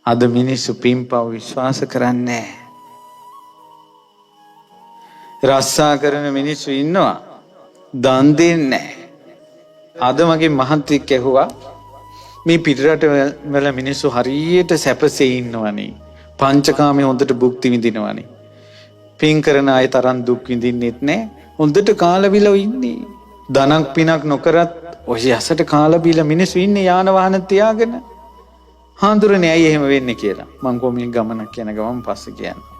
අද මිනිස්සු පින්පව් විශ්වාස කරන්නේ රස්සා කරන මිනිස්සු ඉන්නවා දන් දෙන්නේ නැහැ. අද මගේ මහත්තයෙක් ඇහුවා මේ පිටරට වල මිනිස්සු හරියට සැපසේ ඉන්නවනේ. පංචකාමයේ හොඳට භුක්ති විඳිනවනේ. පින් කරන අය තරම් දුක් විඳින්නෙත් නැහැ. හොඳට කාලා බිලා ඉන්නේ. ධනක් පිනක් නොකරත් ඔය යසට කාලා බිලා මිනිස්සු ඉන්නේ යාන වාහන තියාගෙන. හාඳුරනේ ඇයි එහෙම වෙන්නේ කියලා. මං කොහොමද ගමනක් යන ගමන් පස්සේ කියන්නේ.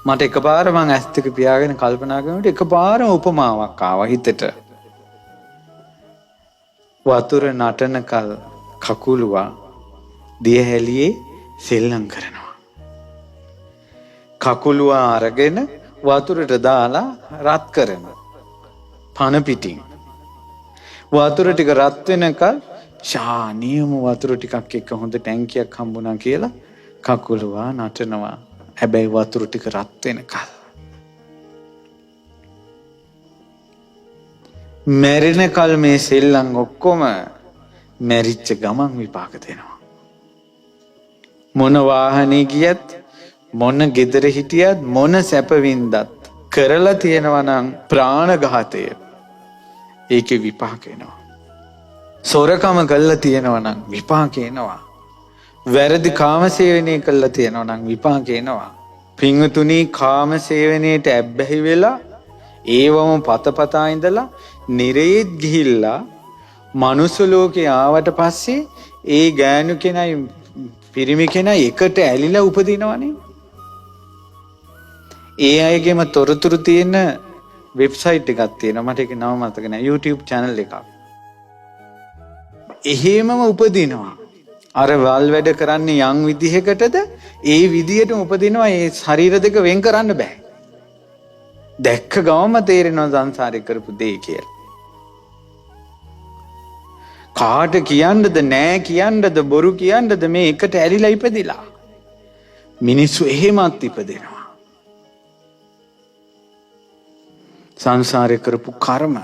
මට එකපාර මං ඇස් දෙක පියාගෙන කල්පනා කරනකොට එකපාරම උපමාවක් ආවා හිතට. වතුර නටන කල් කකුලුවා දියහැලියේ සෙල්ලම් කරනවා. කකුලුවා අරගෙන වතුරට දාලා රත් කරනවා. පන පිටින්. වතුර ටික රත් වෙනකල් ශානියම වතුර ටිකක් එක්ක හොඳ ටැංකියක් හම්බුණා කියලා කකුලුවා නටනවා. හැබැයි වතුර ටික රත් වෙනකල්. මැරෙනකල් මේ සෙල්ලම් ඔක්කොම මැරිච්ච ගමන් විපාක දෙනවා. මොන වාහනේ ගියත් මොන ගෙදර හිටියත් මොන සැප වින්දත් කරලා තියෙනවා නම් ප්‍රාණඝාතය ඒකේ විපාක එනවා. සොරකම කළා තියෙනවා නම් විපාක එනවා. වැරදි කාමසේවනය කළා තියෙනවා නම් විපාක එනවා. පින්වතුනි කාමසේවනයේට ඇබ්බැහි වෙලා ඒවම පතපතා ඉඳලා නිරේත් ගිහිල්ලා මනුස්ස ලෝකේ ආවට පස්සේ ඒ ගෑනු කෙනයි පිරිමි කෙනයි එකට ඇලිලා උපදිනවනේ. ඒ අයගේම තොරතුරු තියෙන වෙබ්සයිට් එකක් තියෙනවා. මට ඒක නම මතක නැහැ. YouTube channel එකක්. එහෙමම උපදිනවා. අර වල් වැඩ කරන්නේ යම් විදිහකටද ඒ විදිහටම උපදිනවා. ඒ ශරීර දෙක වෙන් කරන්න බෑ. දැක්ක ගමම තේරෙනවා සංසාරේ කරපු දේ කියලා. කාට කියන්නද නෑ කියන්නද බොරු කියන්නද මේ එකට ඇලිලා ඉපදිලා. මිනිස්සු එහෙමත් ඉපදෙනවා. සංසාරේ කරපු කර්ම